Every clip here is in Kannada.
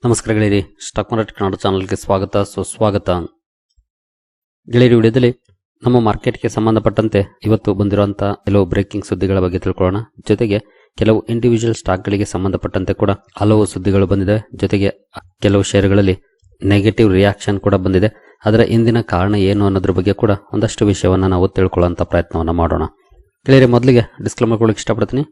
ನಮಸ್ಕಾರ ಗೆಳೆಯರಿ, ಸ್ಟಾಕ್ ಮಾರ್ಕೆಟ್ ಕನ್ನಡ ಚಾನಲ್ಗೆ ಸ್ವಾಗತ ಸುಸ್ವಾಗತ. ಗೆಳೆಯರಿ, ವಿಡಿಯೋದಲ್ಲಿ ನಮ್ಮ ಮಾರ್ಕೆಟ್ಗೆ ಸಂಬಂಧಪಟ್ಟಂತೆ ಇವತ್ತು ಬಂದಿರುವಂತಹ ಕೆಲವು ಬ್ರೇಕಿಂಗ್ ಸುದ್ದಿಗಳ ಬಗ್ಗೆ ತಿಳ್ಕೊಳ್ಳೋಣ. ಜೊತೆಗೆ ಕೆಲವು ಇಂಡಿವಿಜುವಲ್ ಸ್ಟಾಕ್ಗಳಿಗೆ ಸಂಬಂಧಪಟ್ಟಂತೆ ಕೂಡ ಹಲವು ಸುದ್ದಿಗಳು ಬಂದಿದೆ. ಜೊತೆಗೆ ಕೆಲವು ಷೇರುಗಳಲ್ಲಿ ನೆಗೆಟಿವ್ ರಿಯಾಕ್ಷನ್ ಕೂಡ ಬಂದಿದೆ. ಅದರ ಹಿಂದಿನ ಕಾರಣ ಏನು ಅನ್ನೋದ್ರ ಬಗ್ಗೆ ಕೂಡ ಒಂದಷ್ಟು ವಿಷಯವನ್ನು ನಾವು ತಿಳ್ಕೊಳ್ಳುವಂತ ಪ್ರಯತ್ನವನ್ನು ಮಾಡೋಣ. ಗೆಳೆಯರಿ, ಮೊದಲಿಗೆ ಡಿಸ್ಕ್ಲೇಮರ್ ಕೊಡಲಿಕ್ಕೆ ಇಷ್ಟಪಡ್ತೀನಿ.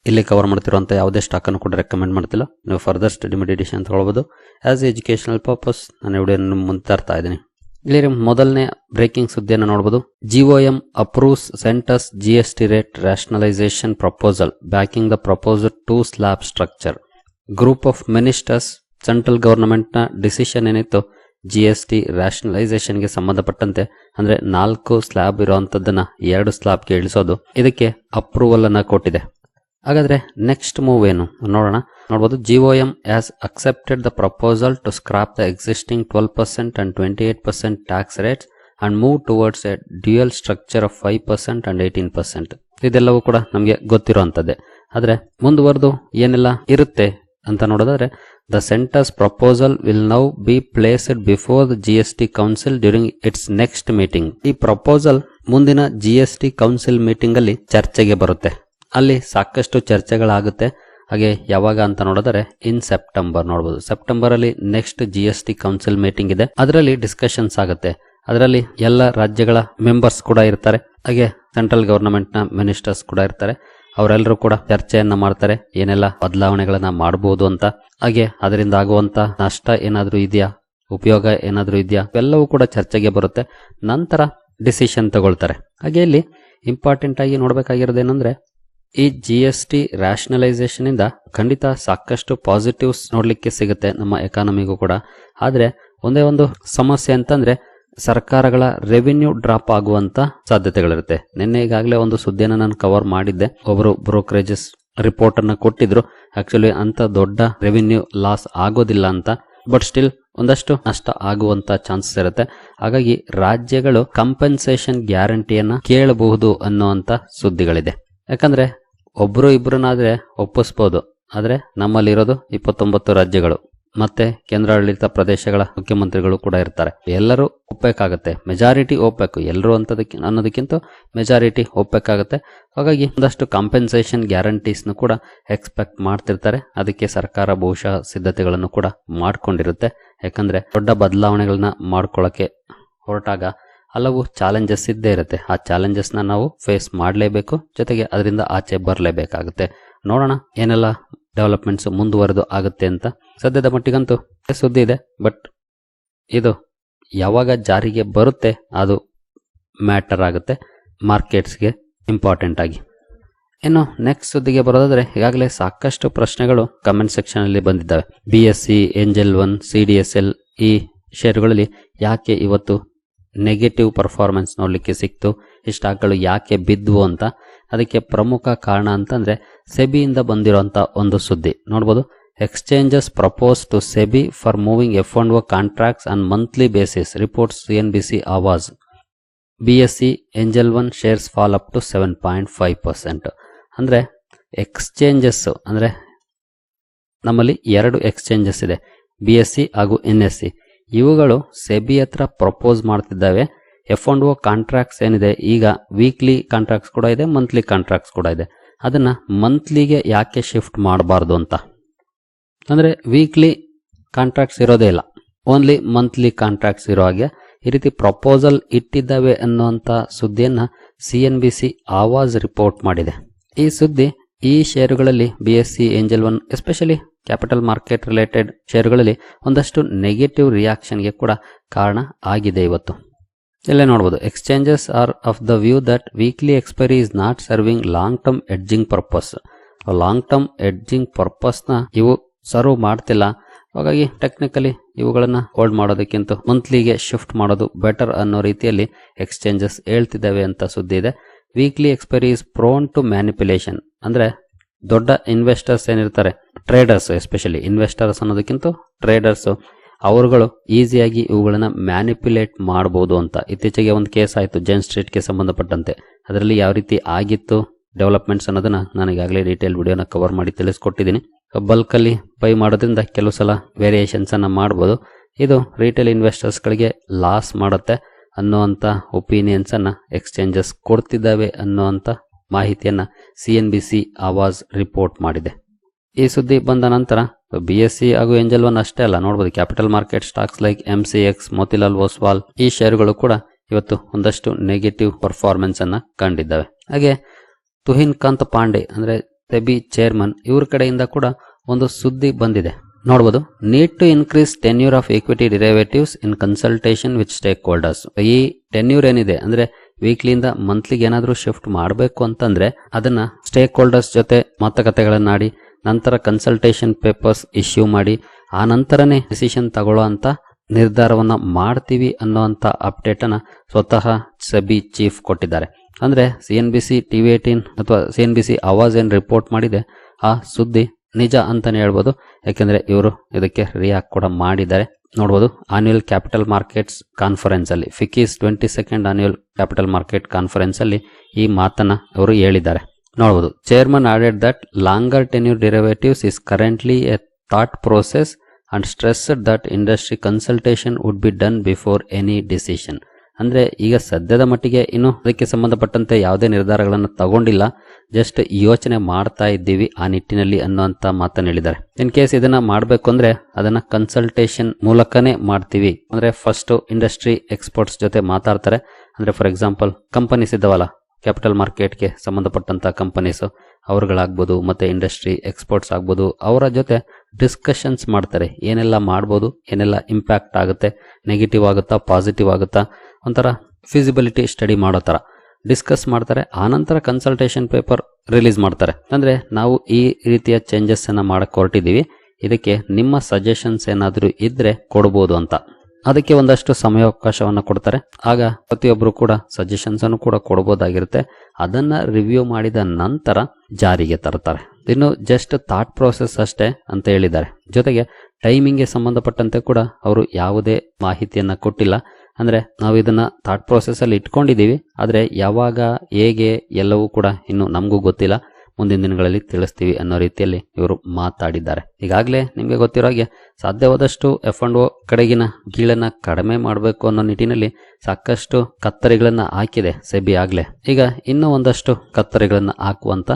ಇಲ್ಲಿ ಕವರ್ ಮಾಡ್ತಿರುವಂಥ ಯಾವುದೇ ಸ್ಟಾಕ್ ಅನ್ನು ಕೂಡ ರೆಕಮೆಂಡ್ ಮಾಡ್ತಿಲ್ಲ. ನೀವು ಫರ್ದರ್ ಸ್ಟಡಿ ಮೆಡಿಟೇಷನ್ ತಗೊಳ್ಬೋದು. ಆಸ್ ಎಜುಕೇಶನಲ್ ಪರ್ಪಸ್ ನಾನು ವಿಡಿಯೋ ಮುಂದೆ ತರ್ತಾ ಇದ್ದೀನಿ. ಇಲ್ಲಿ ಮೊದಲನೇ ಬ್ರೇಕಿಂಗ್ ಸುದ್ದಿಯನ್ನು ನೋಡಬಹುದು. GoM approves centre's GST rate rationalisation proposal backing the proposal 2 slab structure. Group of ministers central government ನ ಡಿಸಿಷನ್ ಏನಿತ್ತು GST ರ್ಯಾಷನಲೈಸೇಷನ್ಗೆ ಸಂಬಂಧಪಟ್ಟಂತೆ, ಅಂದ್ರೆ 4 ಸ್ಲ್ಯಾಬ್ ಇರುವಂತದ್ದನ್ನ 2 ಸ್ಲ್ಯಾಬ್ಗೆ ಇಳಿಸೋದು, ಇದಕ್ಕೆ ಅಪ್ರೂವಲ್ ಅನ್ನ ಕೊಟ್ಟಿದೆ. ಹಾಗಾದ್ರೆ ನೆಕ್ಸ್ಟ್ ಮೂವ್ ಏನು ನೋಡೋಣ. ನೋಡಬಹುದು, GoM has accepted the proposal to scrap the existing 12% and 28% tax rates and move towards a dual structure of 5% and 18%. ಇದೆಲ್ಲವೂ ಕೂಡ ನಮಗೆ ಗೊತ್ತಿರುವಂತದ್ದೇ. ಆದ್ರೆ ಮುಂದುವರೆದು ಏನೆಲ್ಲ ಇರುತ್ತೆ ಅಂತ ನೋಡೋದಾದ್ರೆ, the centre's proposal will now be placed before the GST council during its next meeting. ಈ ಪ್ರಪೋಸಲ್ ಮುಂದಿನ GST ಕೌನ್ಸಿಲ್ ಮೀಟಿಂಗ್ ಅಲ್ಲಿ ಚರ್ಚೆಗೆ ಬರುತ್ತೆ. ಅಲ್ಲಿ ಸಾಕಷ್ಟು ಚರ್ಚೆಗಳಾಗುತ್ತೆ. ಹಾಗೆ ಯಾವಾಗ ಅಂತ ನೋಡಿದರೆ ಇನ್ ಸೆಪ್ಟೆಂಬರ್ ನೋಡಬಹುದು. ಸೆಪ್ಟೆಂಬರ್ ಅಲ್ಲಿ ನೆಕ್ಸ್ಟ್ GST ಕೌನ್ಸಿಲ್ ಮೀಟಿಂಗ್ ಇದೆ. ಅದರಲ್ಲಿ ಡಿಸ್ಕಷನ್ಸ್ ಆಗುತ್ತೆ. ಅದರಲ್ಲಿ ಎಲ್ಲ ರಾಜ್ಯಗಳ ಮೆಂಬರ್ಸ್ ಕೂಡ ಇರ್ತಾರೆ. ಹಾಗೆ ಸೆಂಟ್ರಲ್ ಗವರ್ನಮೆಂಟ್ ನ ಮಿನಿಸ್ಟರ್ಸ್ ಕೂಡ ಇರ್ತಾರೆ. ಅವರೆಲ್ಲರೂ ಕೂಡ ಚರ್ಚೆಯನ್ನ ಮಾಡ್ತಾರೆ, ಏನೆಲ್ಲ ಬದಲಾವಣೆಗಳನ್ನ ಮಾಡಬಹುದು ಅಂತ. ಹಾಗೆ ಅದರಿಂದ ಆಗುವಂತ ನಷ್ಟ ಏನಾದ್ರೂ ಇದೆಯಾ, ಉಪಯೋಗ ಏನಾದ್ರೂ ಇದೆಯಾ, ಎಲ್ಲವೂ ಕೂಡ ಚರ್ಚೆಗೆ ಬರುತ್ತೆ. ನಂತರ ಡಿಸಿಷನ್ ತಗೊಳ್ತಾರೆ. ಹಾಗೆ ಇಲ್ಲಿ ಇಂಪಾರ್ಟೆಂಟ್ ಆಗಿ ನೋಡ್ಬೇಕಾಗಿರೋದೇನಂದ್ರೆ, ಈ GST ರ್ಯಾಷನಲೈಸೇಷನ್ ಇಂದ ಖಂಡಿತ ಸಾಕಷ್ಟು ಪಾಸಿಟಿವ್ಸ್ ನೋಡ್ಲಿಕ್ಕೆ ಸಿಗುತ್ತೆ ನಮ್ಮ ಎಕಾನಮಿಗೂ ಕೂಡ. ಆದ್ರೆ ಒಂದೇ ಒಂದು ಸಮಸ್ಯೆ ಅಂತಂದ್ರೆ, ಸರ್ಕಾರಗಳ ರೆವಿನ್ಯೂ ಡ್ರಾಪ್ ಆಗುವಂತ ಸಾಧ್ಯತೆಗಳಿರುತ್ತೆ. ನಿನ್ನೆ ಈಗಾಗಲೇ ಒಂದು ಸುದ್ದಿಯನ್ನು ನಾನು ಕವರ್ ಮಾಡಿದ್ದೆ. ಒಬ್ಬರು ಬ್ರೋಕರೇಜಸ್ ರಿಪೋರ್ಟ್ ಅನ್ನ ಕೊಟ್ಟಿದ್ರು. ಆಕ್ಚುಲಿ ಅಂತ ದೊಡ್ಡ ರೆವಿನ್ಯೂ ಲಾಸ್ ಆಗೋದಿಲ್ಲ ಅಂತ, ಬಟ್ ಸ್ಟಿಲ್ ಒಂದಷ್ಟು ನಷ್ಟ ಆಗುವಂತ ಚಾನ್ಸಸ್ ಇರುತ್ತೆ. ಹಾಗಾಗಿ ರಾಜ್ಯಗಳು ಕಂಪೆನ್ಸೇಷನ್ ಗ್ಯಾರಂಟಿಯನ್ನ ಕೇಳಬಹುದು ಅನ್ನುವಂತ ಸುದ್ದಿಗಳಿದೆ. ಯಾಕಂದ್ರೆ ಒಬ್ರು ಇಬ್ರನ್ನಾದ್ರೆ ಒಪ್ಪಿಸಬಹುದು. ಆದ್ರೆ ನಮ್ಮಲ್ಲಿರೋದು 29 ರಾಜ್ಯಗಳು ಮತ್ತೆ ಕೇಂದ್ರಾಡಳಿತ ಪ್ರದೇಶಗಳ ಮುಖ್ಯಮಂತ್ರಿಗಳು ಕೂಡ ಇರ್ತಾರೆ. ಎಲ್ಲರೂ ಒಪ್ಪಬೇಕಾಗತ್ತೆ. ಮೆಜಾರಿಟಿ ಒಪ್ಪಬೇಕು. ಎಲ್ಲರೂ ಅನ್ನೋದಕ್ಕಿಂತ ಮೆಜಾರಿಟಿ ಒಪ್ಪಬೇಕಾಗತ್ತೆ. ಹಾಗಾಗಿ ಒಂದಷ್ಟು ಕಾಂಪೆನ್ಸೇಷನ್ ಗ್ಯಾರಂಟೀಸ್ನು ಕೂಡ ಎಕ್ಸ್ಪೆಕ್ಟ್ ಮಾಡ್ತಿರ್ತಾರೆ. ಅದಕ್ಕೆ ಸರ್ಕಾರ ಬಹುಶಃ ಸಿದ್ಧತೆಗಳನ್ನು ಕೂಡ ಮಾಡ್ಕೊಂಡಿರುತ್ತೆ. ಯಾಕಂದ್ರೆ ದೊಡ್ಡ ಬದಲಾವಣೆಗಳನ್ನ ಮಾಡ್ಕೊಳ್ಳಕ್ಕೆ ಹೊರಟಾಗ ಹಲವು ಚಾಲೆಂಜಸ್ ಇದ್ದೇ ಇರುತ್ತೆ. ಆ ಚಾಲೆಂಜಸ್ ನ ನಾವು ಫೇಸ್ ಮಾಡಲೇಬೇಕು. ಜೊತೆಗೆ ಅದರಿಂದ ಆಚೆ ಬರಲೇಬೇಕಾಗುತ್ತೆ. ನೋಡೋಣ ಏನೆಲ್ಲ ಡೆವಲಪ್ಮೆಂಟ್ಸ್ ಮುಂದುವರೆದು ಆಗುತ್ತೆ ಅಂತ. ಸದ್ಯದ ಮಟ್ಟಿಗಂತೂ ಸುದ್ದಿ ಇದೆ, ಬಟ್ ಇದು ಯಾವಾಗ ಜಾರಿಗೆ ಬರುತ್ತೆ ಅದು ಮ್ಯಾಟರ್ ಆಗುತ್ತೆ ಮಾರ್ಕೆಟ್ಸ್ಗೆ ಇಂಪಾರ್ಟೆಂಟ್ ಆಗಿ. ಇನ್ನು ನೆಕ್ಸ್ಟ್ ಸುದ್ದಿಗೆ ಬರೋದಾದ್ರೆ, ಈಗಾಗಲೇ ಸಾಕಷ್ಟು ಪ್ರಶ್ನೆಗಳು ಕಮೆಂಟ್ ಸೆಕ್ಷನ್ ಅಲ್ಲಿ ಬಂದಿದ್ದಾವೆ. BSE, Angel One, CDSL ಈ ಷೇರುಗಳಲ್ಲಿ ಯಾಕೆ ಇವತ್ತು ನೆಗೆಟಿವ್ ಪರ್ಫಾರ್ಮೆನ್ಸ್ ನೋಡ್ಲಿಕ್ಕೆ ಸಿಕ್ತು, ಈ ಸ್ಟಾಕ್ಗಳು ಯಾಕೆ ಬಿದ್ವು ಅಂತ. ಅದಕ್ಕೆ ಪ್ರಮುಖ ಕಾರಣ ಅಂತಂದ್ರೆ ಸೆಬಿಯಿಂದ ಬಂದಿರುವಂತ ಒಂದು ಸುದ್ದಿ ನೋಡಬಹುದು. Exchanges propose to SEBI for moving F&O contracts on monthly basis, reports CNBC Awaaz. BSE, Angel One shares fall up to 7.5%. ಅಂದ್ರೆ ಎಕ್ಸ್ಚೇಂಜಸ್ ಅಂದ್ರೆ ನಮ್ಮಲ್ಲಿ 2 ಎಕ್ಸ್ಚೇಂಜಸ್ ಇದೆ, BSE ಹಾಗೂ NSE. ಇವುಗಳು ಸೆಬಿ ಹತ್ರ ಪ್ರಪೋಸ್ ಮಾಡ್ತಿದ್ದಾವೆ. F&O ಕಾಂಟ್ರಾಕ್ಟ್ಸ್ ಏನಿದೆ, ಈಗ ವೀಕ್ಲಿ ಕಾಂಟ್ರಾಕ್ಟ್ಸ್ ಕೂಡ ಇದೆ, ಮಂತ್ಲಿ ಕಾಂಟ್ರಾಕ್ಟ್ಸ್ ಕೂಡ ಇದೆ. ಅದನ್ನ ಮಂತ್ಲಿಗೆ ಯಾಕೆ ಶಿಫ್ಟ್ ಮಾಡಬಾರ್ದು ಅಂತ. ಅಂದ್ರೆ ವೀಕ್ಲಿ ಕಾಂಟ್ರಾಕ್ಟ್ಸ್ ಇರೋದೇ ಇಲ್ಲ, ಓನ್ಲಿ ಮಂತ್ಲಿ ಕಾಂಟ್ರಾಕ್ಟ್ಸ್ ಇರೋ ಹಾಗೆ ಈ ರೀತಿ ಪ್ರಪೋಸಲ್ ಇಟ್ಟಿದ್ದಾವೆ ಅನ್ನುವಂತ ಸುದ್ದಿಯನ್ನ CNBC ಆವಾಜ್ ರಿಪೋರ್ಟ್ ಮಾಡಿದೆ. ಈ ಸುದ್ದಿ ಈ ಷೇರುಗಳಲ್ಲಿ BSE, Angel One especially capital market related ಷೇರುಗಳಲ್ಲಿ ಒಂದಷ್ಟು ನೆಗೆಟಿವ್ ರಿಯಾಕ್ಷನ್ಗೆ ಕೂಡ ಕಾರಣ ಆಗಿದೆ. ಇವತ್ತು ಇಲ್ಲೇ ನೋಡಬಹುದು, exchanges are of the view that weekly expiry is not serving long term hedging purpose. Long term hedging purpose ನ ಇವು ಸರ್ವ್ ಮಾಡ್ತಿಲ್ಲ. ಹಾಗಾಗಿ ಟೆಕ್ನಿಕಲಿ ಇವುಗಳನ್ನ ಹೋಲ್ಡ್ ಮಾಡೋದಕ್ಕಿಂತ ಮಂತ್ಲಿಗೆ ಶಿಫ್ಟ್ ಮಾಡೋದು ಬೆಟರ್ ಅನ್ನೋ ರೀತಿಯಲ್ಲಿ ಎಕ್ಸ್ಚೇಂಜಸ್ ಹೇಳ್ತಿದ್ದಾವೆ ಅಂತ ಸುದ್ದಿ ಇದೆ. Weekly expiry is prone to manipulation. ಅಂದ್ರೆ ದೊಡ್ಡ ಇನ್ವೆಸ್ಟರ್ಸ್ ಏನಿರ್ತಾರೆ, ಟ್ರೇಡರ್ಸ್, ಎಸ್ಪೆಷಲಿ ಇನ್ವೆಸ್ಟರ್ಸ್ ಅನ್ನೋದಕ್ಕಿಂತ ಟ್ರೇಡರ್ಸ್, ಅವರುಗಳು ಈಸಿಯಾಗಿ ಇವುಗಳನ್ನ ಮ್ಯಾನಿಪ್ಯುಲೇಟ್ ಮಾಡಬಹುದು ಅಂತ. ಇತ್ತೀಚೆಗೆ ಒಂದು ಕೇಸ್ ಆಯಿತು ಜೈನ್ ಸ್ಟ್ರೀಟ್ಗೆ ಸಂಬಂಧಪಟ್ಟಂತೆ. ಅದರಲ್ಲಿ ಯಾವ ರೀತಿ ಆಗಿತ್ತು ಡೆವಲಪ್ಮೆಂಟ್ಸ್ ಅನ್ನೋದನ್ನ ನಾನು ಈಗಾಗಲೇ ಡೀಟೇಲ್ ವಿಡಿಯೋನ ಕವರ್ ಮಾಡಿ ತಿಳಿಸ್ಕೊಟ್ಟಿದ್ದೀನಿ. ಬಲ್ಕಲ್ಲಿ ಬೈ ಮಾಡೋದ್ರಿಂದ ಕೆಲವು ಸಲ ವೇರಿಯೇಷನ್ಸನ್ನು ಮಾಡ್ಬೋದು. ಇದು ರಿಟೇಲ್ ಇನ್ವೆಸ್ಟರ್ಸ್ಗಳಿಗೆ ಲಾಸ್ ಮಾಡುತ್ತೆ ಅನ್ನುವಂಥ ಒಪಿನಿಯನ್ಸನ್ನು ಎಕ್ಸ್ಚೇಂಜಸ್ ಕೊಡ್ತಿದ್ದಾವೆ ಅನ್ನುವಂಥ ಮಾಹಿತಿಯನ್ನು CNBC ಆವಾಜ್ ರಿಪೋರ್ಟ್ ಮಾಡಿದೆ. ಈ ಸುದ್ದಿ ಬಂದ ನಂತರ BSE ಹಾಗೂ ಏಂಜಲ್ ಒನ್ ಅಷ್ಟೇ ಅಲ್ಲ, ನೋಡ್ಬೋದು capital market stocks like MCX, Motilal Oswal ಈ ಶೇರುಗಳು ಕೂಡ ಇವತ್ತು ಒಂದಷ್ಟು ನೆಗೆಟಿವ್ ಪರ್ಫಾರ್ಮೆನ್ಸ್ ಅನ್ನ ಕಂಡಿದ್ದಾವೆ. ಹಾಗೆ ತುಹಿನ್ ಕಾಂತ್ ಪಾಂಡೆ ಅಂದ್ರೆ ಸೆಬಿ ಚೇರ್ಮನ್ ಇವ್ರ ಕಡೆಯಿಂದ ಕೂಡ ಒಂದು ಸುದ್ದಿ ಬಂದಿದೆ. ನೋಡ್ಬೋದು, need to increase tenure of equity derivatives in consultation with stakeholders. ಈ ಟೆನ್ಯೂರ್ ಏನಿದೆ ಅಂದ್ರೆ ವೀಕ್ಲಿಯಿಂದ ಮಂತ್ಲಿಗೆ ಏನಾದರೂ ಶಿಫ್ಟ್ ಮಾಡಬೇಕು ಅಂತಂದ್ರೆ ಅದನ್ನ ಸ್ಟೇಕ್ ಹೋಲ್ಡರ್ಸ್ ಜೊತೆ ಮಾತುಕತೆಗಳನ್ನಾಡಿ ನಂತರ ಕನ್ಸಲ್ಟೇಷನ್ ಪೇಪರ್ಸ್ ಇಶ್ಯೂ ಮಾಡಿ ಆ ನಂತರನೇ ಡಿಸಿಷನ್ ತಗೊಳ್ಳೋ ಅಂತ ನಿರ್ಧಾರವನ್ನ ಮಾಡ್ತೀವಿ ಅನ್ನೋಂಥ ಅಪ್ಡೇಟ್ ಅನ್ನ ಸ್ವತಃ ಸೆಬಿ ಚೀಫ್ ಕೊಟ್ಟಿದ್ದಾರೆ. ಅಂದ್ರೆ CNBC TV18 ಅಥವಾ CNBC ಆವಾಜ್ ಏನ್ ರಿಪೋರ್ಟ್ ಮಾಡಿದೆ ಆ ಸುದ್ದಿ ನಿಜ ಅಂತಾನೆ ಹೇಳ್ಬೋದು. ಯಾಕೆಂದ್ರೆ ಇವರು ಇದಕ್ಕೆ ರಿಯಾಕ್ಟ್ ಕೂಡ ಮಾಡಿದ್ದಾರೆ. ನೋಡ್ಬೋದು, ಆನ್ಯುವಲ್ ಕ್ಯಾಪಿಟಲ್ ಮಾರ್ಕೆಟ್ಸ್ ಕಾನ್ಫರೆನ್ಸ್ ಅಲ್ಲಿ ಫಿಕೀಸ್ 22nd annual capital market conference ಅಲ್ಲಿ ಈ ಮಾತನ್ನ ಅವರು ಹೇಳಿದ್ದಾರೆ. ನೋಡ್ಬೋದು, chairman added that longer tenure derivatives is currently A thought process and stressed that industry consultation would be done before any decision. ಅಂದ್ರೆ ಈಗ ಸದ್ಯದ ಮಟ್ಟಿಗೆ ಇನ್ನು ಅದಕ್ಕೆ ಸಂಬಂಧಪಟ್ಟಂತೆ ಯಾವುದೇ ನಿರ್ಧಾರಗಳನ್ನು ತಗೊಂಡಿಲ್ಲ, ಜಸ್ಟ್ ಯೋಚನೆ ಮಾಡ್ತಾ ಇದ್ದೀವಿ ಆ ನಿಟ್ಟಿನಲ್ಲಿ ಅನ್ನುವಂತ ಮಾತನ್ನು ಹೇಳಿದ್ದಾರೆ. ಇನ್ ಕೇಸ್ ಇದನ್ನ ಮಾಡಬೇಕು ಅಂದ್ರೆ ಅದನ್ನ ಕನ್ಸಲ್ಟೇಷನ್ ಮೂಲಕನೇ ಮಾಡ್ತೀವಿ. ಅಂದ್ರೆ ಫಸ್ಟ್ ಇಂಡಸ್ಟ್ರಿ ಎಕ್ಸ್ಪರ್ಟ್ಸ್ ಜೊತೆ ಮಾತಾಡ್ತಾರೆ. ಅಂದ್ರೆ ಫಾರ್ ಎಕ್ಸಾಂಪಲ್ ಕಂಪನೀಸ್ ಇದ್ದಾವಲ್ಲ, ಕ್ಯಾಪಿಟಲ್ ಮಾರ್ಕೆಟ್ಗೆ ಸಂಬಂಧಪಟ್ಟಂತ ಕಂಪನೀಸ್ ಅವ್ರುಗಳಾಗ್ಬೋದು ಮತ್ತೆ ಇಂಡಸ್ಟ್ರಿ ಎಕ್ಸ್ಪರ್ಟ್ಸ್ ಆಗ್ಬೋದು, ಅವರ ಜೊತೆ ಡಿಸ್ಕಷನ್ಸ್ ಮಾಡ್ತಾರೆ. ಏನೆಲ್ಲ ಮಾಡ್ಬೋದು, ಏನೆಲ್ಲ ಇಂಪ್ಯಾಕ್ಟ್ ಆಗುತ್ತೆ, ನೆಗೆಟಿವ್ ಆಗುತ್ತಾ ಪಾಸಿಟಿವ್ ಆಗುತ್ತಾ, ಒಂಥರ ಫಿಸಿಬಿಲಿಟಿ ಸ್ಟಡಿ ಮಾಡೋ ತರ ಡಿಸ್ಕಸ್ ಮಾಡ್ತಾರೆ. ಆನಂತರ ಕನ್ಸಲ್ಟೇಷನ್ ಪೇಪರ್ ರಿಲೀಸ್ ಮಾಡ್ತಾರೆ. ಅಂದ್ರೆ ನಾವು ಈ ರೀತಿಯ ಚೇಂಜಸ್ ಅನ್ನ ಮಾಡಕ್ ಹೊರಟಿದೀವಿ, ಇದಕ್ಕೆ ನಿಮ್ಮ ಸಜೆಷನ್ಸ್ ಏನಾದರೂ ಇದ್ರೆ ಕೊಡ್ಬೋದು ಅಂತ. ಅದಕ್ಕೆ ಒಂದಷ್ಟು ಸಮಯಾವಕಾಶವನ್ನು ಕೊಡ್ತಾರೆ. ಆಗ ಪ್ರತಿಯೊಬ್ಬರು ಕೂಡ ಸಜೆಷನ್ಸ್ ಅನ್ನು ಕೂಡ ಕೊಡಬಹುದಾಗಿರುತ್ತೆ. ಅದನ್ನ ರಿವ್ಯೂ ಮಾಡಿದ ನಂತರ ಜಾರಿಗೆ ತರ್ತಾರೆ. ಇನ್ನು ಜಸ್ಟ್ ಥಾಟ್ ಪ್ರೋಸೆಸ್ ಅಷ್ಟೇ ಅಂತ ಹೇಳಿದ್ದಾರೆ. ಜೊತೆಗೆ ಟೈಮಿಂಗ್ಗೆ ಸಂಬಂಧಪಟ್ಟಂತೆ ಕೂಡ ಅವರು ಯಾವುದೇ ಮಾಹಿತಿಯನ್ನ ಕೊಟ್ಟಿಲ್ಲ. ಅಂದ್ರೆ ನಾವು ಇದನ್ನ ಥಾಟ್ ಪ್ರೋಸೆಸ್ ಅಲ್ಲಿ ಇಟ್ಕೊಂಡಿದೀವಿ, ಆದ್ರೆ ಯಾವಾಗ ಹೇಗೆ ಎಲ್ಲವೂ ಕೂಡ ಇನ್ನು ನಮಗೂ ಗೊತ್ತಿಲ್ಲ, ಮುಂದಿನ ದಿನಗಳಲ್ಲಿ ತಿಳಿಸ್ತೀವಿ ಅನ್ನೋ ರೀತಿಯಲ್ಲಿ ಇವರು ಮಾತಾಡಿದ್ದಾರೆ. ಈಗಾಗಲೇ ನಿಮಗೆ ಗೊತ್ತಿರೋ ಹಾಗೆ ಸಾಧ್ಯವಾದಷ್ಟು F&O ಕಡೆಗಿನ ಗೀಳನ್ನ ಕಡಿಮೆ ಮಾಡಬೇಕು ಅನ್ನೋ ನಿಟ್ಟಿನಲ್ಲಿ ಸಾಕಷ್ಟು ಕತ್ತರಿಗಳನ್ನ ಹಾಕಿದೆ ಸೆಬಿ ಆಗ್ಲೇ. ಈಗ ಇನ್ನೂ ಒಂದಷ್ಟು ಕತ್ತರಿಗಳನ್ನ ಹಾಕುವಂತ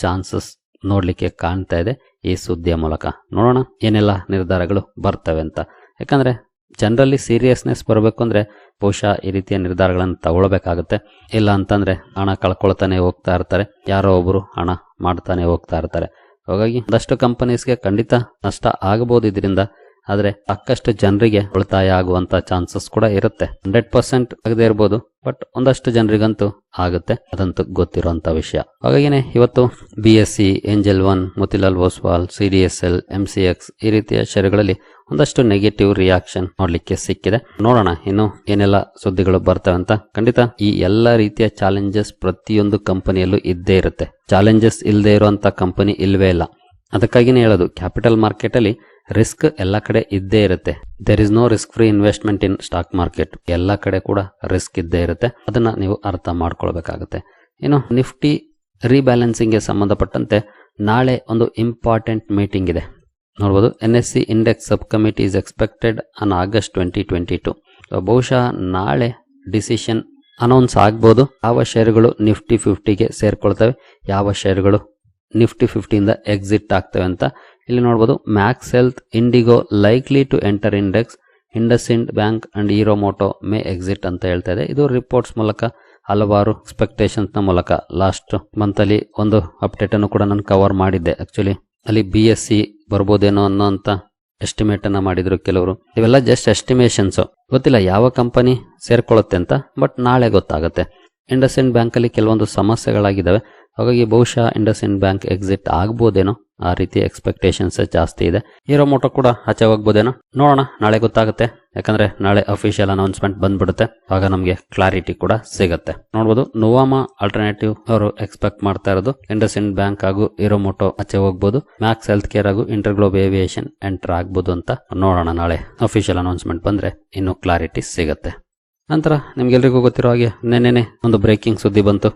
ಚಾನ್ಸಸ್ ನೋಡ್ಲಿಕ್ಕೆ ಕಾಣ್ತಾ ಇದೆ ಈ ಸುದ್ದಿಯ ಮೂಲಕ. ನೋಡೋಣ ಏನೆಲ್ಲ ನಿರ್ಧಾರಗಳು ಬರ್ತವೆ ಅಂತ. ಯಾಕಂದ್ರೆ ಜನರಲ್ಲಿ ಸೀರಿಯಸ್ನೆಸ್ ಬರಬೇಕು ಅಂದ್ರೆ ಬಹುಶಃ ಈ ರೀತಿಯ ನಿರ್ಧಾರಗಳನ್ನು ತಗೊಳ್ಬೇಕಾಗುತ್ತೆ. ಇಲ್ಲ ಅಂತಂದ್ರೆ ಹಣ ಕಳ್ಕೊಳ್ತಾನೆ ಹೋಗ್ತಾ ಇರ್ತಾರೆ, ಯಾರೋ ಒಬ್ರು ಹಣ ಮಾಡ್ತಾನೆ ಹೋಗ್ತಾ ಇರ್ತಾರೆ. ಹಾಗಾಗಿ ಒಂದಷ್ಟು ಕಂಪನೀಸ್ಗೆ ಖಂಡಿತ ನಷ್ಟ ಆಗಬಹುದು ಇದರಿಂದ. ಆದ್ರೆ ಸಾಕಷ್ಟು ಜನರಿಗೆ ಉಳಿತಾಯ ಆಗುವಂತ ಚಾನ್ಸಸ್ ಕೂಡ ಇರುತ್ತೆ. 100% ಆಗದೆ ಇರ್ಬೋದು, ಬಟ್ ಒಂದಷ್ಟು ಜನರಿಗಂತೂ ಆಗುತ್ತೆ, ಅದಂತೂ ಗೊತ್ತಿರುವಂತ ವಿಷಯ. ಹಾಗಾಗಿನೇ ಇವತ್ತು BSE, angel one, Motilal Oswal, CDSL, MCX ಈ ರೀತಿಯ ಷೇರುಗಳಲ್ಲಿ ಒಂದಷ್ಟು ನೆಗೆಟಿವ್ ರಿಯಾಕ್ಷನ್ ನೋಡ್ಲಿಕ್ಕೆ ಸಿಕ್ಕಿದೆ. ನೋಡೋಣ ಇನ್ನು ಏನೆಲ್ಲ ಸುದ್ದಿಗಳು ಬರ್ತವೆ ಅಂತ. ಖಂಡಿತ ಈ ಎಲ್ಲ ರೀತಿಯ ಚಾಲೆಂಜಸ್ ಪ್ರತಿಯೊಂದು ಕಂಪನಿಯಲ್ಲೂ ಇದ್ದೇ ಇರುತ್ತೆ. ಚಾಲೆಂಜಸ್ ಇಲ್ಲದೆ ಇರುವಂತ ಕಂಪನಿ ಇಲ್ವೇ ಇಲ್ಲ. ಅದಕ್ಕಾಗಿನೇ ಹೇಳೋದು, ಕ್ಯಾಪಿಟಲ್ ಮಾರ್ಕೆಟ್ ಅಲ್ಲಿ ರಿಸ್ಕ್ ಎಲ್ಲ ಕಡೆ ಇದ್ದೇ ಇರುತ್ತೆ. There is no risk free investment in stock market. ಎಲ್ಲ ಕಡೆ ಕೂಡ ರಿಸ್ಕ್ ಇದ್ದೇ ಇರುತ್ತೆ, ಅದನ್ನ ನೀವು ಅರ್ಥ ಮಾಡ್ಕೊಳ್ಬೇಕಾಗುತ್ತೆ. ಇನ್ನು ನಿಫ್ಟಿ ರೀಬ್ಯಾಲೆನ್ಸಿಂಗ್ ಗೆ ಸಂಬಂಧಪಟ್ಟಂತೆ ನಾಳೆ ಒಂದು ಇಂಪಾರ್ಟೆಂಟ್ ಮೀಟಿಂಗ್ ಇದೆ. ನೋಡಬಹುದು, NSE index sub committee is expected on August 2022. ಬಹುಶಃ ನಾಳೆ ಡಿಸಿಷನ್ ಅನೌನ್ಸ್ ಆಗ್ಬೋದು. ಯಾವ ಷೇರುಗಳು ನಿಫ್ಟಿ 50ಗೆ ಸೇರ್ಕೊಳ್ತವೆ, ಯಾವ ಷೇರುಗಳು ನಿಫ್ಟಿ 50 ಎಕ್ಸಿಟ್ ಆಗ್ತವೆ ಅಂತ ಇಲ್ಲಿ ನೋಡಬಹುದು. Max Health, IndiGo likely to enter index, IndusInd bank and Hero Moto may exit ಅಂತ ಹೇಳ್ತಾ ಇದೆ. ಇದು ರಿಪೋರ್ಟ್ಸ್ ಮೂಲಕ, ಹಲವಾರು ಎಕ್ಸ್ಪೆಕ್ಟೇಷನ್ಸ್ ನ ಮೂಲಕ. ಲಾಸ್ಟ್ ಮಂತ್ ಅಲ್ಲಿ ಒಂದು ಅಪ್ಡೇಟ್ ಅನ್ನು ಕೂಡ ನಾನು ಕವರ್ ಮಾಡಿದ್ದೆ. ಆಕ್ಚುಲಿ ಅಲ್ಲಿ BSE ಬರ್ಬೋದೇನೋ ಅನ್ನೋಂತ ಎಸ್ಟಿಮೇಟ್ ಅನ್ನ ಮಾಡಿದ್ರು ಕೆಲವರು. ಇವೆಲ್ಲ ಜಸ್ಟ್ ಎಸ್ಟಿಮೇಷನ್ಸ್, ಗೊತ್ತಿಲ್ಲ ಯಾವ ಕಂಪನಿ ಸೇರ್ಕೊಳ್ಳುತ್ತೆ ಅಂತ, ಬಟ್ ನಾಳೆ ಗೊತ್ತಾಗುತ್ತೆ. ಇಂಡಸ್ಇಂಡ್ ಬ್ಯಾಂಕ್ ಅಲ್ಲಿ ಕೆಲವೊಂದು ಸಮಸ್ಯೆಗಳಾಗಿದ್ದಾವೆ, ಹಾಗಾಗಿ ಬಹುಶಃ ಇಂಡಸ್ಇಂಡ್ ಬ್ಯಾಂಕ್ ಎಕ್ಸಿಟ್ ಆಗ್ಬೋದೇನೋ, ಆ ರೀತಿ ಎಕ್ಸ್ಪೆಕ್ಟೇಷನ್ಸ್ ಜಾಸ್ತಿ ಇದೆ. ಹೀರೋ ಮೋಟೋ ಕೂಡ ಆಚೆ ಹೋಗ್ಬೋದೇನೋ, ನೋಡೋಣ, ನಾಳೆ ಗೊತ್ತಾಗುತ್ತೆ. ಯಾಕಂದ್ರೆ ನಾಳೆ ಅಫಿಷಿಯಲ್ ಅನೌನ್ಸ್ಮೆಂಟ್ ಬಂದ್ಬಿಡುತ್ತೆ, ಆಗ ನಮಗೆ ಕ್ಲಾರಿಟಿ ಕೂಡ ಸಿಗುತ್ತೆ. ನೋಡ್ಬೋದು, ನೊವಾಮಾ ಆಲ್ಟರ್ನೇಟಿವ್ ಅವರು ಎಕ್ಸ್ಪೆಕ್ಟ್ ಮಾಡ್ತಾ ಇರೋದು ಇಂಡಸ್ಇಂಡ್ ಬ್ಯಾಂಕ್ ಹಾಗೂ ಹೀರೋ ಮೋಟೋ ಆಚೆ ಹೋಗ್ಬೋದು, ಮ್ಯಾಕ್ಸ್ ಹೆಲ್ತ್ ಕೇರ್ ಹಾಗೂ ಇಂಟರ್ಗ್ಲೋಬ್ ಏವಿಯೇಷನ್ ಎಂಟರ್ ಆಗ್ಬೋದು ಅಂತ. ನೋಡೋಣ, ನಾಳೆ ಅಫಿಷಿಯಲ್ ಅನೌನ್ಸ್ಮೆಂಟ್ ಬಂದ್ರೆ ಇನ್ನೂ ಕ್ಲಾರಿಟಿ ಸಿಗುತ್ತೆ. ನಂತರ ನಿಮ್ಗೆಲ್ರಿಗೂ ಗೊತ್ತಿರೋ ಹಾಗೆ ನೆನ್ನೆನೆ ಒಂದು ಬ್ರೇಕಿಂಗ್ ಸುದ್ದಿ ಬಂತು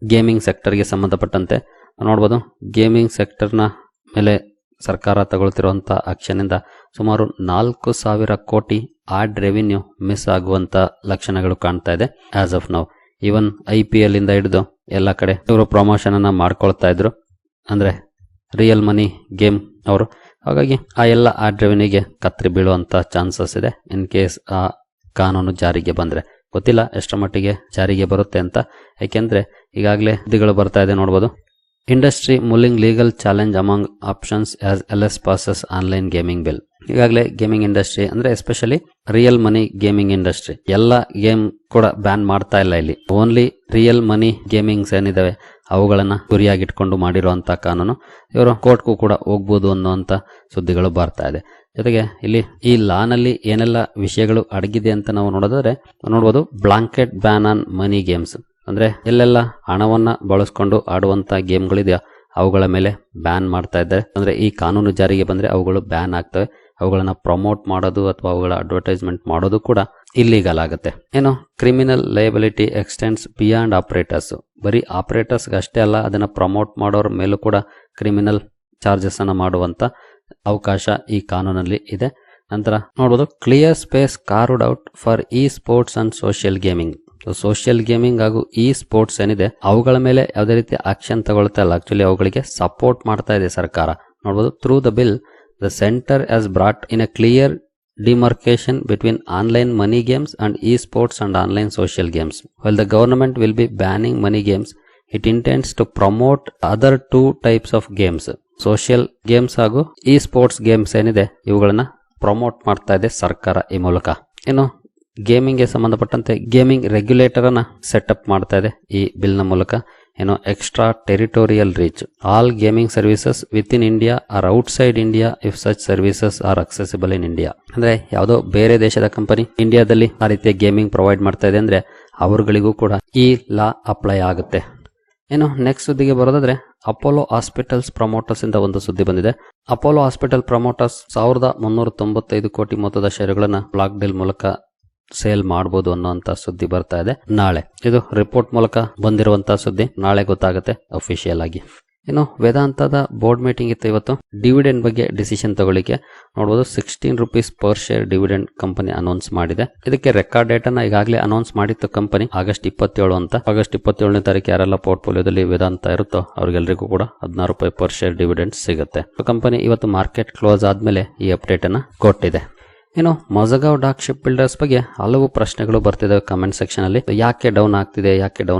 ಗೇಮಿಂಗ್ ಸೆಕ್ಟರ್ಗೆ ಸಂಬಂಧಪಟ್ಟಂತೆ. ನೋಡ್ಬೋದು, ಗೇಮಿಂಗ್ ಸೆಕ್ಟರ್ನ ಮೇಲೆ ಸರ್ಕಾರ ತಗೊಳ್ತಿರುವಂಥ ಆಕ್ಷನ್ನಿಂದ ಸುಮಾರು 4,000 ಕೋಟಿ ಆಡ್ ರೆವಿನ್ಯೂ ಮಿಸ್ ಆಗುವಂಥ ಲಕ್ಷಣಗಳು ಕಾಣ್ತಾ ಇದೆ as of now. Even IPL ಇಂದ ಹಿಡಿದು ಎಲ್ಲ ಕಡೆ ಇವರು ಪ್ರಮೋಷನ್ ಅನ್ನ ಮಾಡ್ಕೊಳ್ತಾ ಇದ್ರು, ಅಂದ್ರೆ ರಿಯಲ್ ಮನಿ ಗೇಮ್ ಅವರು. ಹಾಗಾಗಿ ಆ ಎಲ್ಲ ಆಡ್ ರೆವಿನ್ಯೂಗೆ ಕತ್ತರಿ ಬೀಳುವಂತ ಚಾನ್ಸಸ್ ಇದೆ ಇನ್ ಕೇಸ್ ಆ ಕಾನೂನು ಜಾರಿಗೆ ಬಂದ್ರೆ. ಗೊತ್ತಿಲ್ಲ ಎಷ್ಟರ ಮಟ್ಟಿಗೆ ಜಾರಿಗೆ ಬರುತ್ತೆ ಅಂತ, ಯಾಕೆಂದ್ರೆ ಈಗಾಗಲೇ ಸುದ್ದಿಗಳು ಬರ್ತಾ ಇದೆ ನೋಡ್ಬೋದು. Industry mulling legal challenge among options as LS passes online gaming bill. ಈಗಾಗಲೇ ಗೇಮಿಂಗ್ ಇಂಡಸ್ಟ್ರಿ ಅಂದ್ರೆ especially real money gaming industry ಎಲ್ಲ ಗೇಮ್ ಕೂಡ ಬ್ಯಾನ್ ಮಾಡ್ತಾ ಇಲ್ಲ. ಇಲ್ಲಿ ಓನ್ಲಿ ರಿಯಲ್ ಮನಿ ಗೇಮಿಂಗ್ಸ್ ಏನಿದಾವೆ ಅವುಗಳನ್ನ ಗುರಿಯಾಗಿಟ್ಕೊಂಡು ಮಾಡಿರುವಂತ ಕಾನೂನು. ಇವರು ಕೋರ್ಟ್ಗೂ ಕೂಡ ಹೋಗ್ಬೋದು ಅನ್ನುವಂತ ಸುದ್ದಿಗಳು ಬರ್ತಾ ಇದೆ. ಜೊತೆಗೆ ಇಲ್ಲಿ ಈ ಲಾನಲ್ಲಿ ಏನೆಲ್ಲ ವಿಷಯಗಳು ಅಡಗಿದೆ ಅಂತ ನಾವು ನೋಡಬಹುದು. Blanket ban on money games, ಅಂದ್ರೆ ಎಲ್ಲೆಲ್ಲ ಹಣವನ್ನ ಬಳಸ್ಕೊಂಡು ಆಡುವಂತ ಗೇಮ್ಗಳಿದೆಯಾ ಅವುಗಳ ಮೇಲೆ ಬ್ಯಾನ್ ಮಾಡ್ತಾ ಇದ್ದಾರೆ. ಅಂದ್ರೆ ಈ ಕಾನೂನು ಜಾರಿಗೆ ಬಂದ್ರೆ ಅವುಗಳು ಬ್ಯಾನ್ ಆಗ್ತವೆ. ಅವುಗಳನ್ನ ಪ್ರಮೋಟ್ ಮಾಡೋದು ಅಥವಾ ಅವುಗಳ ಅಡ್ವರ್ಟೈಸ್ಮೆಂಟ್ ಮಾಡೋದು ಕೂಡ ಇಲ್ಲಿಗಲ್ ಆಗುತ್ತೆ. ಏನು criminal liability extends beyond operators. ಬರೀ ಆಪರೇಟರ್ಸ್ ಅಷ್ಟೇ ಅಲ್ಲ, ಅದನ್ನ ಪ್ರಮೋಟ್ ಮಾಡೋರ ಮೇಲೂ ಕೂಡ ಕ್ರಿಮಿನಲ್ ಚಾರ್ಜಸ್ ಅನ್ನ ಮಾಡುವಂತ ಅವಕಾಶ ಈ ಕಾನೂನಲ್ಲಿ ಇದೆ. ನಂತರ ನೋಡಬಹುದು clear space carved out for E sports and social gaming. Social gaming ಹಾಗೂ ಇ ಸ್ಪೋರ್ಟ್ಸ್ ಏನಿದೆ ಅವುಗಳ ಮೇಲೆ ಯಾವುದೇ ರೀತಿ ಆಕ್ಷನ್ ತಗೊಳ್ತಾ ಇಲ್ಲ, ಆಕ್ಚುಲಿ ಅವುಗಳಿಗೆ ಸಪೋರ್ಟ್ ಮಾಡ್ತಾ ಇದೆ ಸರ್ಕಾರ. ನೋಡಬಹುದು through the bill the centre has brought in a clear demarcation between online money games and e-sports and online social games. While the government will be banning money games, it intends to promote other two types of games. Social games ಹಾಗೂ e-sports games ಏನಿದೆ ಇವುಗಳನ್ನ ಪ್ರಮೋಟ್ ಮಾಡ್ತಾ ಇದೆ ಸರ್ಕಾರ ಈ ಮೂಲಕ. ಏನು ಗೇಮಿಂಗ್ ಗೆ ಸಂಬಂಧಪಟ್ಟಂತೆ ಗೇಮಿಂಗ್ ರೆಗ್ಯುಲೇಟರ್ ಅನ್ನ ಸೆಟಪ್ ಮಾಡ್ತಾ ಇದೆ ಈ ಬಿಲ್ ನ ಮೂಲಕ. ಏನು extra territorial reach all gaming services within India or outside India if such services are accessible in India. ಅಂದ್ರೆ ಯಾವುದೋ ಬೇರೆ ದೇಶದ ಕಂಪನಿ ಇಂಡಿಯಾದಲ್ಲಿ ಆ ರೀತಿಯ ಗೇಮಿಂಗ್ ಪ್ರೊವೈಡ್ ಮಾಡ್ತಾ ಇದೆ ಅಂದ್ರೆ ಅವರುಗಳಿಗೂ ಕೂಡ ಈ ಲಾ ಅಪ್ಲೈ ಆಗುತ್ತೆ. ಏನು ನೆಕ್ಸ್ಟ್ ಸುದ್ದಿಗೆ ಬರೋದಾದ್ರೆ ಅಪೋಲೋ ಹಾಸ್ಪಿಟಲ್ಸ್ ಪ್ರಮೋಟರ್ಸ್ ಇಂದ ಒಂದು ಸುದ್ದಿ ಬಂದಿದೆ. ಅಪೋಲೋ ಹಾಸ್ಪಿಟಲ್ ಪ್ರಮೋಟರ್ಸ್ 1,395 ಕೋಟಿ ಮೊತ್ತದ ಷೇರುಗಳನ್ನ ಬ್ಲಾಕ್ ಡೀಲ್ ಮೂಲಕ ಸೇಲ್ ಮಾಡಬಹುದು ಅನ್ನುವಂತ ಸುದ್ದಿ ಬರ್ತಾ ಇದೆ. ನಾಳೆ ಇದು ರಿಪೋರ್ಟ್ ಮೂಲಕ ಬಂದಿರುವಂತಹ ಸುದ್ದಿ, ನಾಳೆ ಗೊತ್ತಾಗುತ್ತೆ ಅಫಿಷಿಯಲ್ ಆಗಿ. ಇನ್ನು ವೇದಾಂತದ ಬೋರ್ಡ್ ಮೀಟಿಂಗ್ ಇತ್ತು ಇವತ್ತು. ಡಿವಿಡೆಂಡ್ ಬಗ್ಗೆ ಡಿಸಿಷನ್ ತಗೊಳ್ಳಿಕ್ಕೆ ನೋಡಬಹುದು 16 rupees per share dividend company announce ಮಾಡಿದೆ. ಇದಕ್ಕೆ ರೆಕಾರ್ಡ್ ಡೇಟ್ ಅನ್ನ ಈಗಾಗಲೇ ಅನೌನ್ಸ್ ಮಾಡಿತ್ತು ಕಂಪನಿ ಆಗಸ್ಟ್ 27 ಅಂತ. ಆಗಸ್ಟ್ 27ನೇ ತಾರೀಕು ಯಾರೆಲ್ಲ ಪೋರ್ಟ್ಫೋಲಿಯೋದಲ್ಲಿ ವೇದಾಂತ ಇರುತ್ತೋ ಅವ್ರಿಗೆಲ್ಲರಿಗೂ ಕೂಡ 16 ರೂಪಾಯಿ ಪರ್ ಶೇರ್ ಡಿವಿಡೆಂಡ್ ಸಿಗುತ್ತೆ. ಕಂಪನಿ ಇವತ್ತು ಮಾರ್ಕೆಟ್ ಕ್ಲೋಸ್ ಆದ್ಮೇಲೆ ಈ ಅಪ್ಡೇಟ್ ಅನ್ನ ಕೊಟ್ಟಿದೆ. ಇನ್ನು ಮೊಜಗಾವ್ ಡಾಕ್ ಶಿಪ್ ಬಿಲ್ಡರ್ಸ್ ಬಗ್ಗೆ ಹಲವು ಪ್ರಶ್ನೆಗಳು ಬರ್ತಿದ್ದಾವೆ ಕಮೆಂಟ್ ಸೆಕ್ಷನ್ ಅಲ್ಲಿ. ಯಾಕೆ ಡೌನ್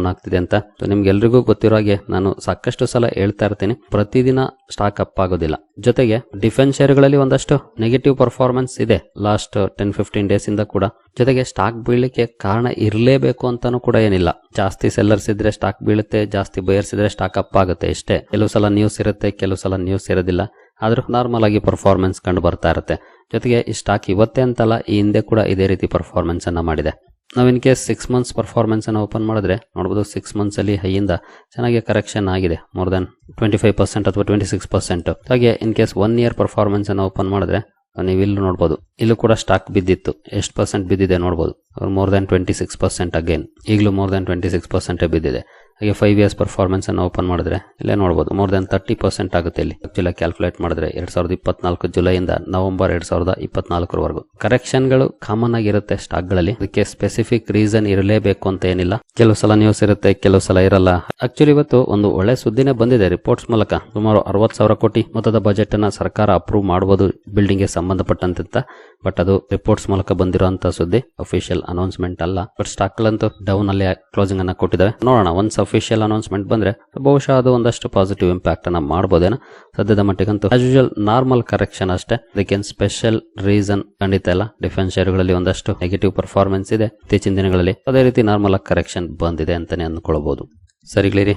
ಆಗ್ತಿದೆ ಅಂತ ನಿಮ್ಗೆಲ್ರಿಗೂ ಗೊತ್ತಿರೋ ಹಾಗೆ ನಾನು ಸಾಕಷ್ಟು ಸಲ ಹೇಳ್ತಾ ಇರ್ತೀನಿ, ಪ್ರತಿದಿನ ಸ್ಟಾಕ್ ಅಪ್ ಆಗೋದಿಲ್ಲ. ಜೊತೆಗೆ ಡಿಫೆನ್ಸ್ ಶೇರ್ಗಳಲ್ಲಿ ಒಂದಷ್ಟು ನೆಗೆಟಿವ್ ಪರ್ಫಾರ್ಮೆನ್ಸ್ ಇದೆ ಲಾಸ್ಟ್ 10-15 ಡೇಸ್ ಇಂದ ಕೂಡ. ಜೊತೆಗೆ ಸ್ಟಾಕ್ ಬೀಳಲಿಕ್ಕೆ ಕಾರಣ ಇರಲೇಬೇಕು ಅಂತಾನೂ ಕೂಡ ಏನಿಲ್ಲ. ಜಾಸ್ತಿ ಸೆಲ್ಲರ್ಸ್ ಇದ್ರೆ ಸ್ಟಾಕ್ ಬೀಳುತ್ತೆ, ಜಾಸ್ತಿ ಬಯರ್ಸ್ ಇದ್ರೆ ಸ್ಟಾಕ್ ಅಪ್ ಆಗುತ್ತೆ ಇಷ್ಟೇ. ಕೆಲವು ಸಲ ನ್ಯೂಸ್ ಇರುತ್ತೆ, ಕೆಲವು ಸಲ ನ್ಯೂಸ್ ಇರೋದಿಲ್ಲ. ಆದ್ರೂ ನಾರ್ಮಲ್ ಆಗಿ ಪರ್ಫಾರ್ಮೆನ್ಸ್ ಕಂಡು ಬರ್ತಾ ಇರುತ್ತೆ. ಜೊತೆಗೆ ಈ ಸ್ಟಾಕ್ ಇವತ್ತೇ ಅಂತಲ್ಲ, ಈ ಹಿಂದೆ ಕೂಡ ಇದೇ ರೀತಿ ಪರ್ಫಾರ್ಮೆನ್ಸ್ ಅನ್ನ ಮಾಡಿದೆ. ನಾವು ಇನ್ ಕೇಸ್ 6 ಮಂತ್ಸ್ ಪರ್ಫಾರ್ಮೆನ್ಸ್ ಅನ್ನ ಓಪನ್ ಮಾಡಿದ್ರೆ ನೋಡಬಹುದು 6 ಮಂತ್ಸ್ ಅಲ್ಲಿ ಹೈಯಿಂದ ಚೆನ್ನಾಗಿ ಕರೆಕ್ಷನ್ ಆಗಿದೆ, ಮೋರ್ ದನ್ 25% ಅಥವಾ 26%. ಹಾಗೆ ಇನ್ ಕೇಸ್ 1 ಇಯರ್ ಪರ್ಫಾರ್ಮೆನ್ಸ್ ಅನ್ನ ಓಪನ್ ಮಾಡಿದ್ರೆ ನೀವು ಇಲ್ಲೂ ನೋಡಬಹುದು, ಇಲ್ಲೂ ಕೂಡ ಸ್ಟಾಕ್ ಬಿದ್ದಿತ್ತು. ಎಷ್ಟು ಪರ್ಸೆಂಟ್ ಬಿದ್ದಿದೆ ನೋಡಬಹುದು, ಮೋರ್ ದನ್ 26% ಅಗೇನ್. ಈಗಲೂ ಮೋರ್ ದನ್ 26% ಬಿದ್ದಿದೆ. ಹಾಗೆ 5 ಇಯರ್ಸ್ ಪರ್ಫಾರ್ಮೆನ್ಸ್ ಅನ್ನು ಓಪನ್ ಮಾಡಿದ್ರೆ ಇಲ್ಲೇ ನೋಡಬಹುದು ಮೋರ್ ದನ್ 30% ಆಗುತ್ತೆ. ಇಲ್ಲಿ ಆಕ್ಚುಲಿ ಕ್ಯಾಲ್ಕುಲೇಟ್ ಮಾಡಿದ್ರೆ 2024 ಜುಲೈಯಿಂದ ನವೆಂಬರ್ 2024 ಕರೆಕ್ಷನ್ಗಳು ಕಾಮನ್ ಆಗಿರುತ್ತೆ ಸ್ಟಾಕ್ ಗಳಲ್ಲಿ. ಅದಕ್ಕೆ ಸ್ಪೆಸಿಫಿಕ್ ರೀಸನ್ ಇರಲೇಬೇಕು ಅಂತ ಏನಿಲ್ಲ. ಕೆಲವು ಸಲ ನ್ಯೂಸ್ ಇರುತ್ತೆ, ಕೆಲವು ಸಲ ಇರಲ್ಲ. ಆಕ್ಚುಲಿ ಇವತ್ತು ಒಂದು ಒಳ್ಳೆ ಸುದ್ದಿನೇ ಬಂದಿದೆ ರಿಪೋರ್ಟ್ಸ್ ಮೂಲಕ. ಸುಮಾರು 60,000 ಕೋಟಿ ಮೊತ್ತದ ಬಜೆಟ್ ಅನ್ನ ಸರ್ಕಾರ ಅಪ್ರೂವ್ ಮಾಡಬಹುದು ಬಿಲ್ಡಿಂಗ್ ಗೆ ಸಂಬಂಧಪಟ್ಟಂತ. ಬಟ್ ಅದು ರಿಪೋರ್ಟ್ಸ್ ಮೂಲಕ ಬಂದಿರುವಂತ ಸುದ್ದಿ, ಅಫಿಷಿಯಲ್ ಅನೌನ್ಸ್ಮೆಂಟ್ ಅಲ್ಲ. ಬಟ್ ಸ್ಟಾಕ್ ಗಳಂತೂ ಡೌನ್ ಅಲ್ಲಿ ಕ್ಲೋಸಿಂಗ್ ಅನ್ನ ಕೊಟ್ಟಿದ್ದಾರೆ. ನೋಡೋಣ, ಒನ್ಸ್ ಅಫಿಷಿಯಲ್ ಅನೌನ್ಸ್ಮೆಂಟ್ ಬಂದ್ರೆ ಬಹುಶಃ ಅದು ಒಂದಷ್ಟು ಪಾಸಿಟಿವ್ ಇಂಪ್ಯಾಕ್ಟ್ ಅನ್ನ ಮಾಡಬಹುದೇನೋ. ಸದ್ಯದ ಮಟ್ಟಿಗಂತೂ ಆಸ್ ಯೂಶುವಲ್ ನಾರ್ಮಲ್ ಕರೆಕ್ಷನ್ ಅಷ್ಟೇ. ಅದಕ್ಕೇನು ಸ್ಪೆಷಲ್ ರೀಸನ್ ಖಂಡಿತ ಇಲ್ಲ. ಡಿಫೆನ್ಸ್ ಶೇರುಗಳಲ್ಲಿ ಒಂದಷ್ಟು ನೆಗೆಟಿವ್ ಪರ್ಫಾರ್ಮೆನ್ಸ್ ಇದೆ ಇತ್ತೀಚಿನ ದಿನಗಳಲ್ಲಿ, ಅದೇ ರೀತಿ ನಾರ್ಮಲ್ ಆಗಿ ಕರೆಕ್ಷನ್ ಬಂದಿದೆ ಅಂತಾನೆ ಅಂದ್ಕೊಳ್ಬಹುದು. ಸರಿಗಳಿರಿ,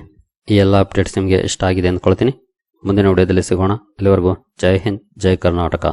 ಈ ಎಲ್ಲ ಅಪ್ಡೇಟ್ಸ್ ನಿಮಗೆ ಇಷ್ಟ ಆಗಿದೆ ಅಂದ್ಕೊಳ್ತೀನಿ. ಮುಂದಿನ ವಿಡಿಯೋದಲ್ಲಿ ಸಿಗೋಣ. ಇಲ್ಲಿವರೆಗೂ ಜೈ ಹಿಂದ್, ಜೈ ಕರ್ನಾಟಕ.